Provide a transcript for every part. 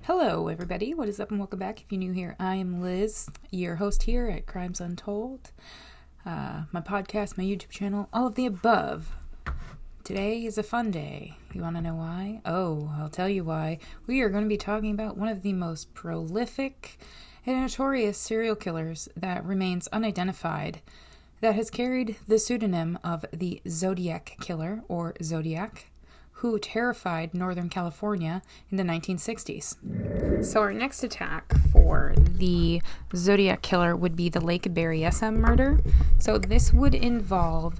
Hello, everybody. What is up, and welcome back. If you're new here, I am Liz, your host here at Crimes Untold. My podcast, my YouTube channel, all of the above. Today is a fun day. You want to know why? Oh, I'll tell you why. We are going to be talking about one of the most prolific and notorious serial killers that remains unidentified, that has carried the pseudonym of the Zodiac Killer, or Zodiac, who terrified Northern California in the 1960s. So our next attack for the Zodiac Killer would be the Lake Berryessa Murder. So this would involve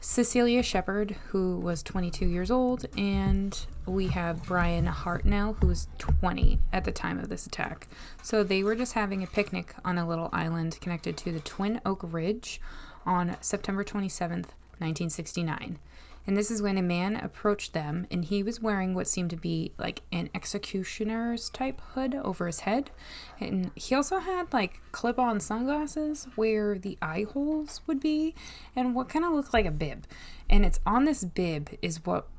Cecilia Shepard, who was 22 years old, and we have Brian Hartnell, who was 20 at the time of this attack. So they were just having a picnic on a little island connected to the Twin Oak Ridge on September 27th, 1969. And this is when a man approached them, and he was wearing what seemed to be like an executioner's type hood over his head. And he also had like clip-on sunglasses where the eye holes would be, and what kind of looked like a bib. And it's on this bib is what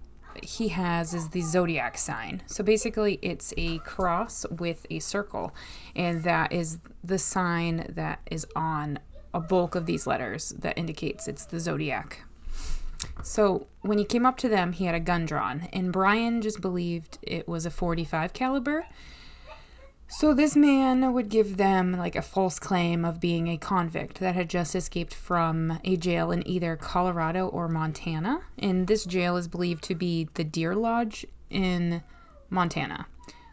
he has is the Zodiac sign. So basically it's a cross with a circle, and that is the sign that is on a bulk of these letters that indicates it's the Zodiac. So when he came up to them, he had a gun drawn, and Brian just believed it was a .45 caliber. So this man would give them like a false claim of being a convict that had just escaped from a jail in either Colorado or Montana. And this jail is believed to be the Deer Lodge in Montana,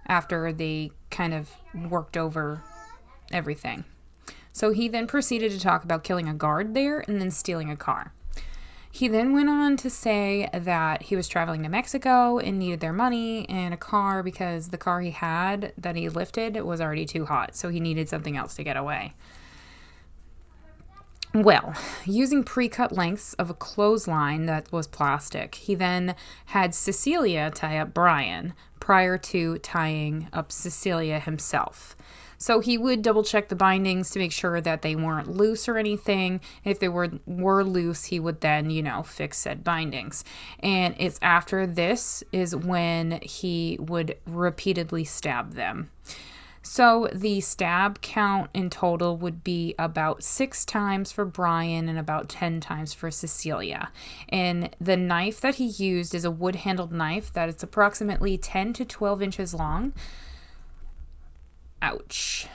after they kind of worked over everything. So he then proceeded to talk about killing a guard there and then stealing a car. He then went on to say that he was traveling to Mexico and needed their money and a car because the car he had that he lifted was already too hot, so he needed something else to get away. Well, using pre-cut lengths of a clothesline that was plastic, he then had Cecilia tie up Brian prior to tying up Cecilia himself. So he would double check the bindings to make sure that they weren't loose or anything. If they were loose, he would then, fix said bindings. And it's after this is when he would repeatedly stab them. So the stab count in total would be about 6 times for Brian and about 10 times for Cecilia. And the knife that he used is a wood-handled knife that is approximately 10 to 12 inches long. Ouch.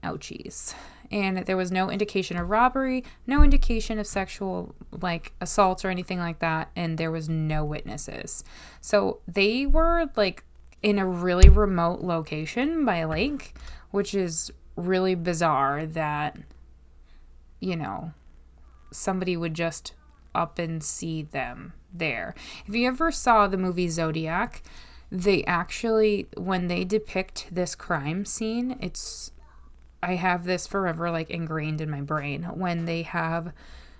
Ouchies. And there was no indication of robbery, no indication of sexual, assault or anything like that, and there was no witnesses. So they were, in a really remote location by a lake, which is really bizarre that, somebody would just up and see them there. If you ever saw the movie Zodiac, they actually, when they depict this crime scene, I have this forever ingrained in my brain. When they have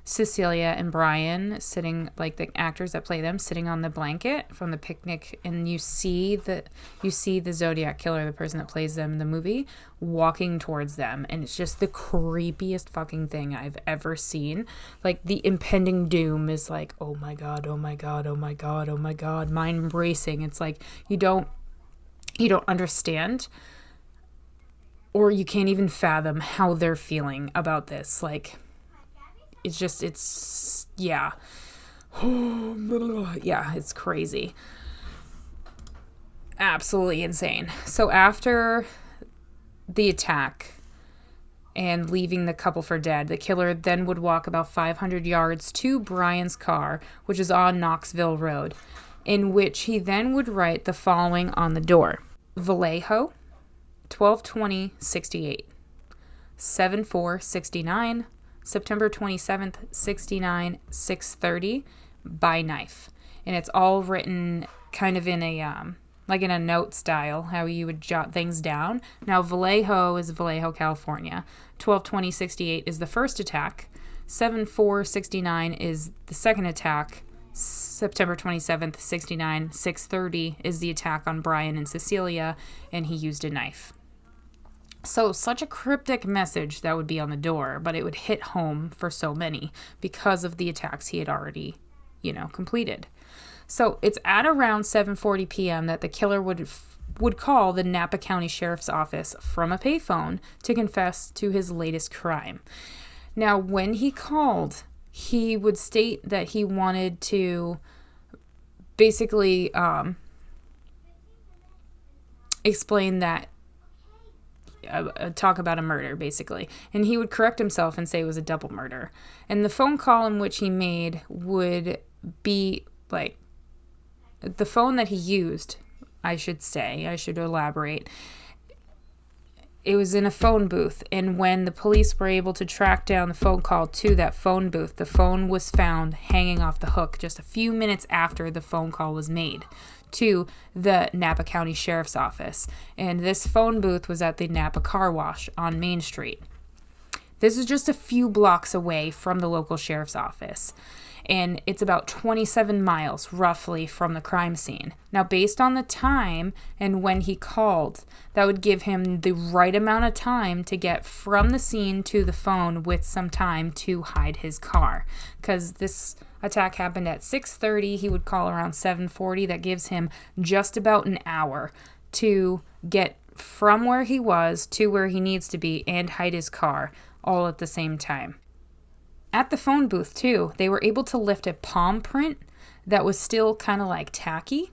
Cecilia and Brian sitting, the actors that play them, sitting on the blanket from the picnic, and you see the Zodiac Killer, the person that plays them in the movie, walking towards them, and it's just the creepiest fucking thing I've ever seen. The impending doom is oh my god, oh my god, oh my god, oh my god, mind racing. It's you don't understand, or you can't even fathom how they're feeling about this. Yeah, it's crazy. Absolutely insane. So after the attack and leaving the couple for dead, the killer then would walk about 500 yards to Brian's car, which is on Knoxville Road, in which he then would write the following on the door: Vallejo, 12/20/68, 7/4/69, September 27th, 69, 6:30, by knife. And it's all written kind of in a, in a note style, how you would jot things down. Now, Vallejo is Vallejo, California. 12/20/68 is the first attack. 7/4/69 is the second attack. September 27th, 69, 6:30 is the attack on Brian and Cecilia, and he used a knife. So such a cryptic message that would be on the door, but it would hit home for so many because of the attacks he had already, completed. So it's at around 7:40 p.m. that the killer would would call the Napa County Sheriff's Office from a payphone to confess to his latest crime. Now, when he called, he would state that he wanted to basically explain that, talk about a murder, basically. And he would correct himself and say it was a double murder. And the phone call in which he made would be like, the phone that he used, I should elaborate. It was in a phone booth, and when the police were able to track down the phone call to that phone booth, the phone was found hanging off the hook just a few minutes after the phone call was made to the Napa County Sheriff's Office. And this phone booth was at the Napa Car Wash on Main Street. This is just a few blocks away from the local sheriff's office, and it's about 27 miles roughly from the crime scene. Now, based on the time and when he called, that would give him the right amount of time to get from the scene to the phone with some time to hide his car. Because this attack happened at 6:30, he would call around 7:40. That gives him just about an hour to get from where he was to where he needs to be and hide his car all at the same time. At the phone booth, too, they were able to lift a palm print that was still kind of like tacky,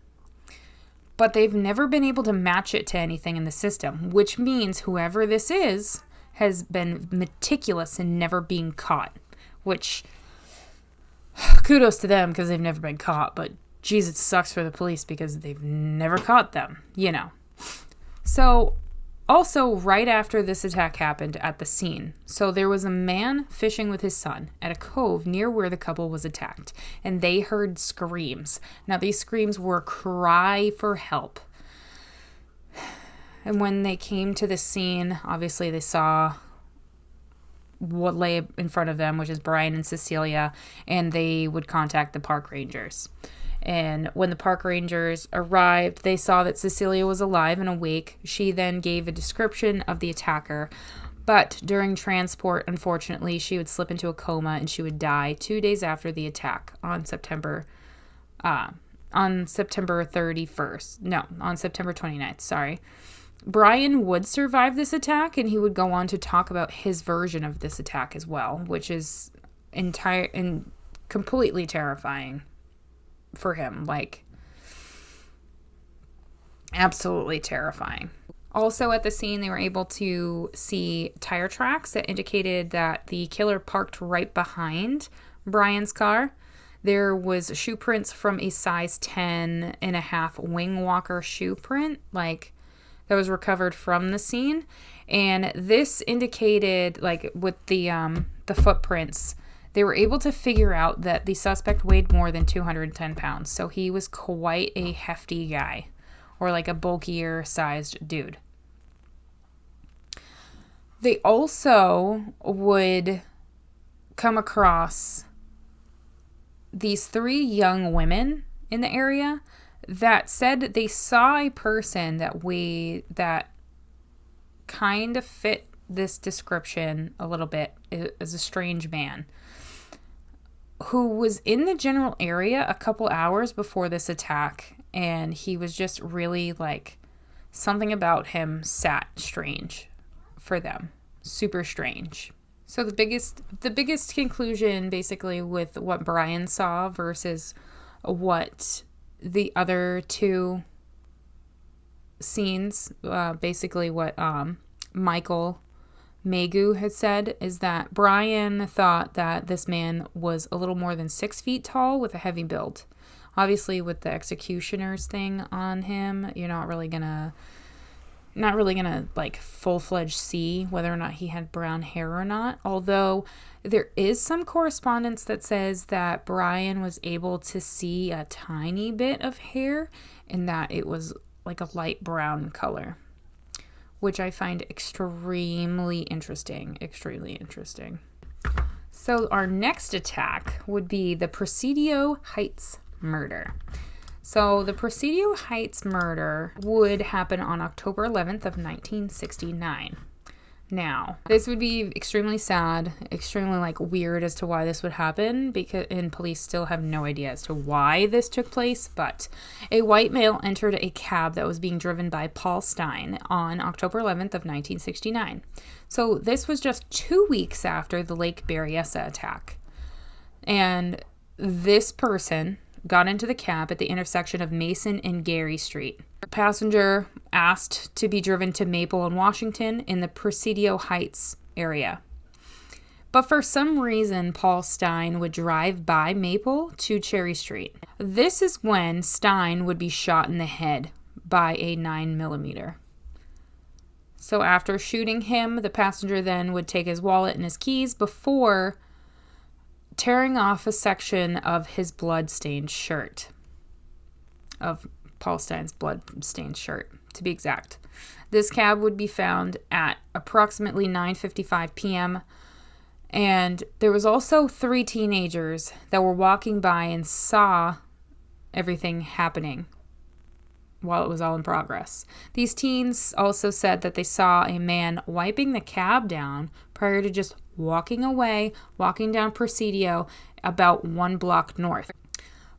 but they've never been able to match it to anything in the system, which means whoever this is has been meticulous in never being caught, which kudos to them because they've never been caught, but geez, it sucks for the police because they've never caught them, you know. So also, right after this attack happened at the scene, so there was a man fishing with his son at a cove near where the couple was attacked, and they heard screams. Now, these screams were a cry for help. And when they came to the scene, obviously they saw what lay in front of them, which is Brian and Cecilia, and they would contact the park rangers. And when the park rangers arrived, they saw that Cecilia was alive and awake. She then gave a description of the attacker. But during transport, unfortunately, she would slip into a coma and she would die 2 days after the attack on September 31st. No, on September 29th, sorry. Brian would survive this attack, and he would go on to talk about his version of this attack as well, which is completely terrifying for him, like absolutely terrifying. Also at the scene, they were able to see tire tracks that indicated that the killer parked right behind Brian's car. There was shoe prints from a size 10.5 wing walker shoe print, like that was recovered from the scene, and this indicated, like with the footprints, they were able to figure out that the suspect weighed more than 210 pounds. So he was quite a hefty guy, or like a bulkier sized dude. They also would come across these 3 young women in the area that said that they saw a person that kind of fit this description a little bit as a strange man, who was in the general area a couple hours before this attack, and he was just really, like, something about him sat strange for them. Super strange. So the biggest conclusion basically with what Brian saw versus what the other 2 scenes, basically what Michael Magu had said, is that Brian thought that this man was a little more than 6 feet tall with a heavy build. Obviously, with the executioner's thing on him, you're not really gonna like full-fledged see whether or not he had brown hair or not. Although there is some correspondence that says that Brian was able to see a tiny bit of hair and that it was like a light brown color, which I find extremely interesting. So our next attack would be the Presidio Heights Murder. So the Presidio Heights Murder would happen on October 11th of 1969. Now, this would be extremely sad, extremely weird as to why this would happen, and police still have no idea as to why this took place, but a white male entered a cab that was being driven by Paul Stine on October 11th of 1969. So this was just 2 weeks after the Lake Berryessa attack. And this person got into the cab at the intersection of Mason and Gary Street. The passenger asked to be driven to Maple and Washington in the Presidio Heights area. But for some reason, Paul Stine would drive by Maple to Cherry Street. This is when Stine would be shot in the head by a 9mm. So after shooting him, the passenger then would take his wallet and his keys before tearing off a section of his blood-stained shirt. Of Paul Stine's blood-stained shirt, to be exact. This cab would be found at approximately 9:55 p.m., and there was also 3 teenagers that were walking by and saw everything happening while it was all in progress. These teens also said that they saw a man wiping the cab down prior to just walking away, walking down Presidio about 1 block north.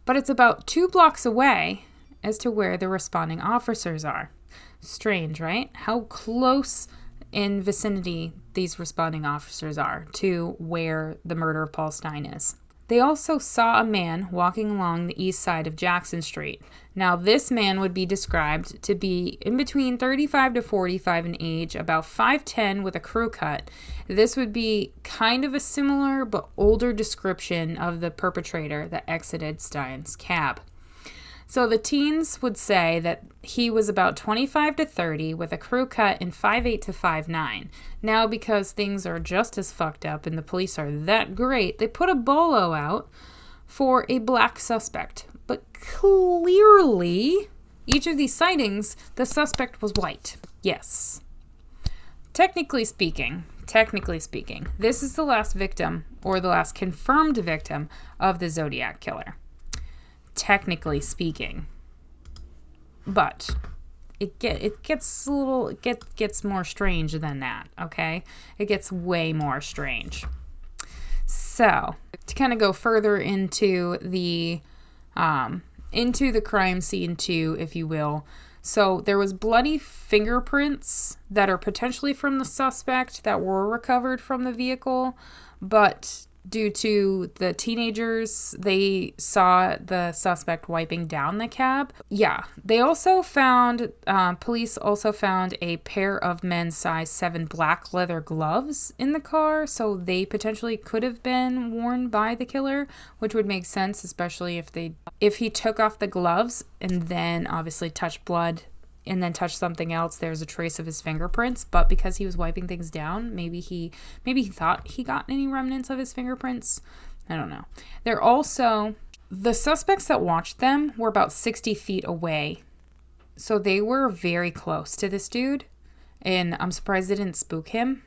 But it's about 2 blocks away as to where the responding officers are. Strange, right? How close in vicinity these responding officers are to where the murder of Paul Stine is. They also saw a man walking along the east side of Jackson Street. Now, this man would be described to be in between 35 to 45 in age, about 5'10" with a crew cut. This would be kind of a similar but older description of the perpetrator that exited Stine's cab. So the teens would say that he was about 25 to 30 with a crew cut and 5'8" to 5'9". Now, because things are just as fucked up and the police are that great, they put a bolo out for a black suspect. But clearly, each of these sightings, the suspect was white. Yes. Technically speaking, this is the last victim, or the last confirmed victim, of the Zodiac killer. Technically speaking, but it gets more strange than that. Okay, it gets way more strange. So to kind of go further into the crime scene too, if you will. So there was bloody fingerprints that are potentially from the suspect that were recovered from the vehicle, but due to the teenagers, they saw the suspect wiping down the cab. Yeah, they also found, police also found a pair of men's size 7 black leather gloves in the car, so they potentially could have been worn by the killer, which would make sense, especially if he took off the gloves and then obviously touched blood and then touched something else, there's a trace of his fingerprints. But because he was wiping things down, maybe he thought he got any remnants of his fingerprints. I don't know. They're also, the suspects that watched them were about 60 feet away. So they were very close to this dude. And I'm surprised they didn't spook him.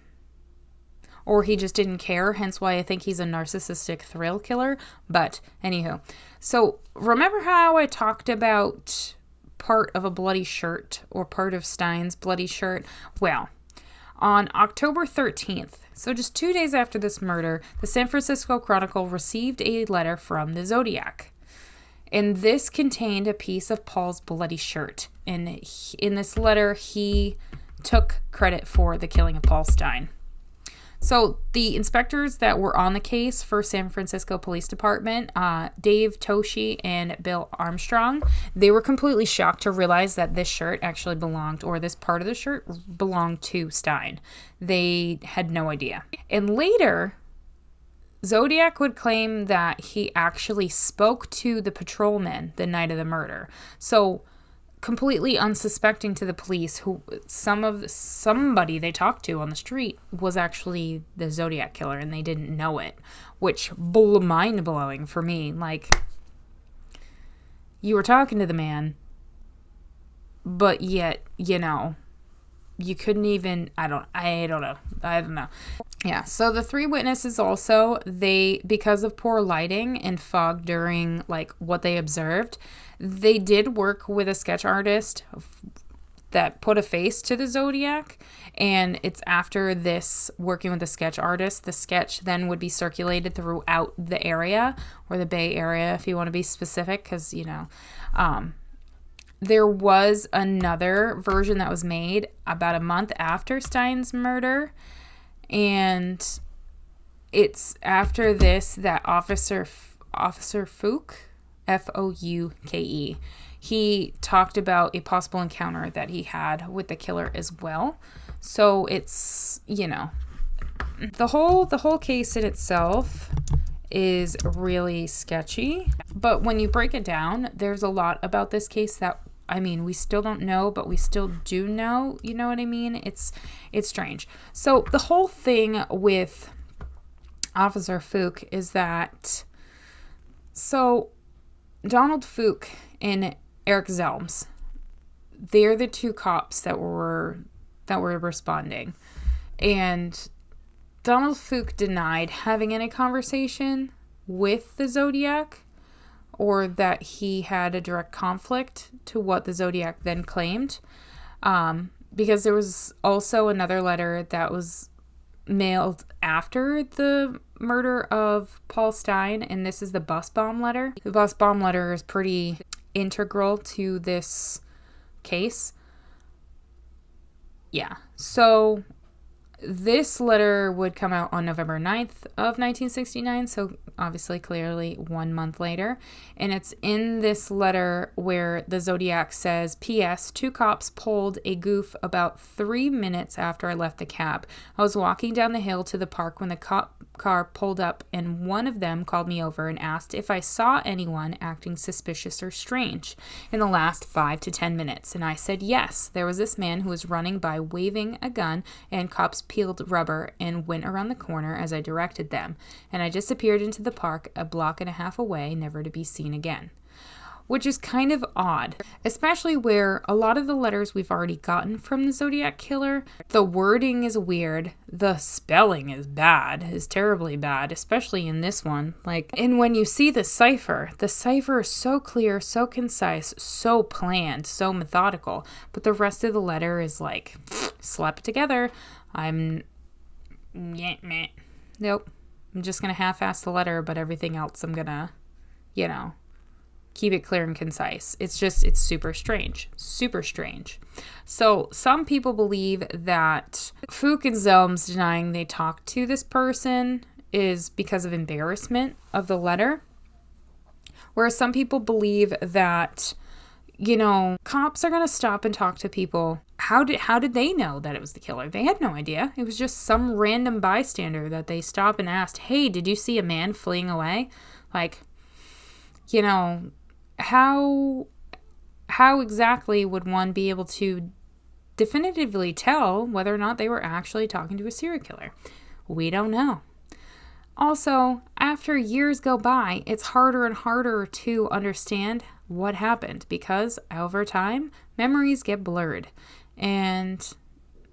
Or he just didn't care, hence why I think he's a narcissistic thrill killer. But anywho. So remember how I talked about part of a bloody shirt, or part of Stine's bloody shirt? Well, on October 13th, so just 2 days after this murder, the San Francisco Chronicle received a letter from the Zodiac. And this contained a piece of Paul's bloody shirt. And in this letter, he took credit for the killing of Paul Stine. So the inspectors that were on the case for San Francisco Police Department, Dave Toshi and Bill Armstrong, they were completely shocked to realize that this shirt actually belonged, or this part of the shirt belonged to Stine. They had no idea. And later, Zodiac would claim that he actually spoke to the patrolman the night of the murder. So completely unsuspecting to the police, who somebody they talked to on the street was actually the Zodiac killer, and they didn't know it, which mind-blowing for me. Like, you were talking to the man, but yet, you couldn't even, I don't know. Yeah, so the 3 witnesses also, because of poor lighting and fog during, what they observed, they did work with a sketch artist that put a face to the Zodiac. And it's after this, working with a sketch artist, the sketch then would be circulated throughout the area, or the Bay Area, if you want to be specific, because, there was another version that was made about a month after Stein's murder. And it's after this that Officer Fouke, Fouke, he talked about a possible encounter that he had with the killer as well. So it's, the whole case in itself is really sketchy. But when you break it down, there's a lot about this case that, we still don't know, but we still do know. You know what I mean? It's strange. So the whole thing with Officer Fouke is that, Donald Fouke and Eric Zelms, they're the two cops that were responding. And Donald Fouke denied having any conversation with the Zodiac, or that he had a direct conflict to what the Zodiac then claimed. Because there was also another letter that was mailed after the murder of Paul Stine, and this is the bus bomb letter. The bus bomb letter is pretty integral to this case. Yeah, so this letter would come out on November 9th of 1969, so obviously clearly 1 month later. And it's in this letter where the Zodiac says, P.S. 2 cops pulled a goof about 3 minutes after I left the cab. I was walking down the hill to the park when the cop car pulled up, and one of them called me over and asked if I saw anyone acting suspicious or strange in the last 5 to 10 minutes. And I said yes. There was this man who was running by waving a gun, and cops peeled rubber and went around the corner as I directed them. And I disappeared into the park a block and a half away, never to be seen again. Which is kind of odd, especially where a lot of the letters we've already gotten from the Zodiac killer, the wording is weird, the spelling is bad, is terribly bad, especially in this one. And when you see the cipher is so clear, so concise, so planned, so methodical, but the rest of the letter is slapped together. Nope. I'm just gonna half-ass the letter, but everything else I'm gonna, keep it clear and concise. It's super strange. Super strange. So some people believe that Fouke and Zelms denying they talked to this person is because of embarrassment of the letter. Whereas some people believe that, cops are going to stop and talk to people. How did they know that it was the killer? They had no idea. It was just some random bystander that they stopped and asked, hey, did you see a man fleeing away? How exactly would one be able to definitively tell whether or not they were actually talking to a serial killer? We don't know. Also, after years go by, it's harder and harder to understand what happened because over time, memories get blurred and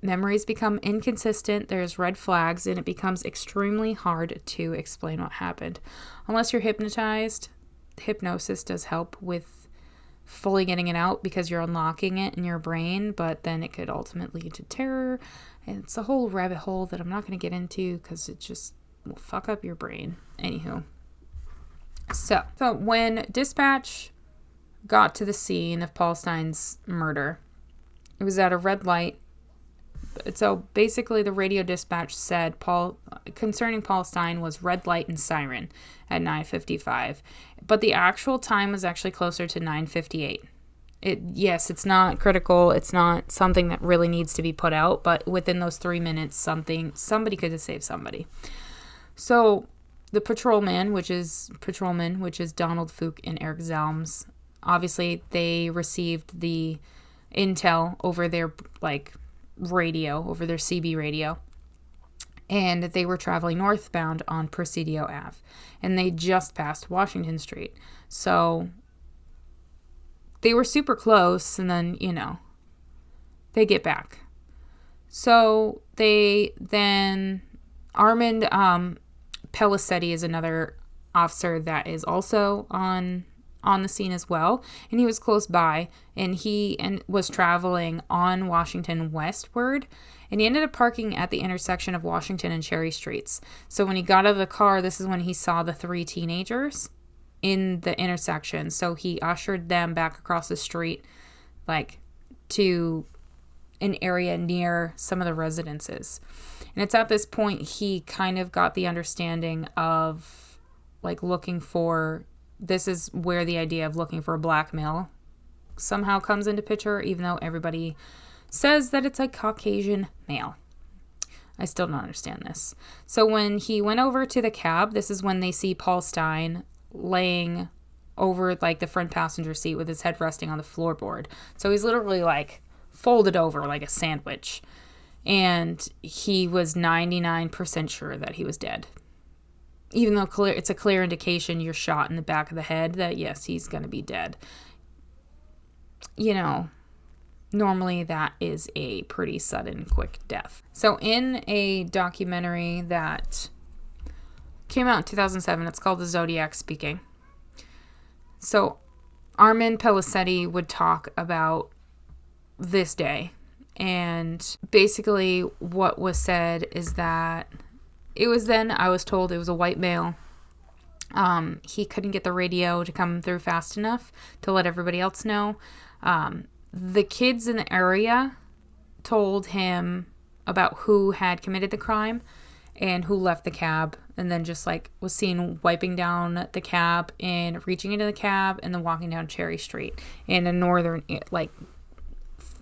memories become inconsistent. There's red flags and it becomes extremely hard to explain what happened. Unless you're hypnotized, hypnosis does help with fully getting it out because you're unlocking it in your brain, but then it could ultimately lead to terror. And it's a whole rabbit hole that I'm not going to get into because it just will fuck up your brain. Anywho. So when dispatch got to the scene of Paul Stine's murder, it was at a red light. So basically the radio dispatch said concerning Paul Stine was red light and siren at 9:55. But the actual time was actually closer to 9:58. It's not critical. It's not something that really needs to be put out. But within those 3 minutes, somebody could have saved somebody. So the patrolman, which is Donald Fouke and Eric Zelms, obviously they received the intel over their radio, over their CB radio, and they were traveling northbound on Presidio Ave, and they just passed Washington Street, so they were super close, and then they get back. So they then Armand Pellicetti is another officer that is also on on the scene as well, and he was close by, and was traveling on Washington westward, and he ended up parking at the intersection of Washington and Cherry Streets. So when he got out of the car, this is when he saw the 3 teenagers in the intersection. So he ushered them back across the street, like, to an area near some of the residences. And it's at this point he kind of got the understanding of, like, this is where the idea of looking for a black male somehow comes into picture, even though everybody says that it's a Caucasian male. I still don't understand this. So when he went over to the cab, this is when they see Paul Stine laying over, like, the front passenger seat with his head resting on the floorboard. So he's literally, like, folded over like a sandwich. And he was 99% sure that he was dead. Even though it's a clear indication you're shot in the back of the head that, yes, he's going to be dead. You know, normally that is a pretty sudden, quick death. So in a documentary that came out in 2007, it's called The Zodiac Speaking. So Armin Pellicetti would talk about this day. And basically what was said is that I was told it was a white male. He couldn't get the radio to come through fast enough to let everybody else know. The kids in the area told him about who had committed the crime and who left the cab, and then just, like, was seen wiping down the cab and reaching into the cab and then walking down Cherry Street in a northern, like,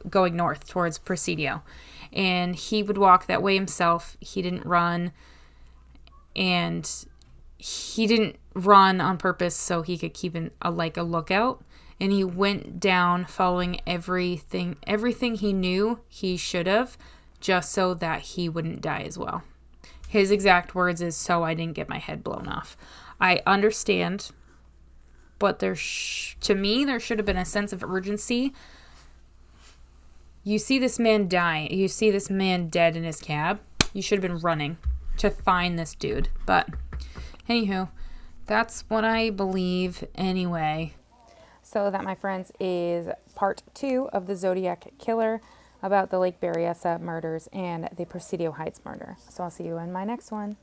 going north towards Presidio. And he would walk that way himself. He didn't run, and he didn't run on purpose so he could keep a lookout. And he went down following everything he knew he should have, just so that he wouldn't die as well. His exact words is, "So I didn't get my head blown off." I understand, but to me, there should have been a sense of urgency. You see this man die. You see this man dead in his cab. You should have been running to find this dude. But anywho, that's what I believe anyway. So that, my friends, is part 2 of the Zodiac Killer, about the Lake Berryessa Murders and the Presidio Heights Murder. So I'll see you in my next one.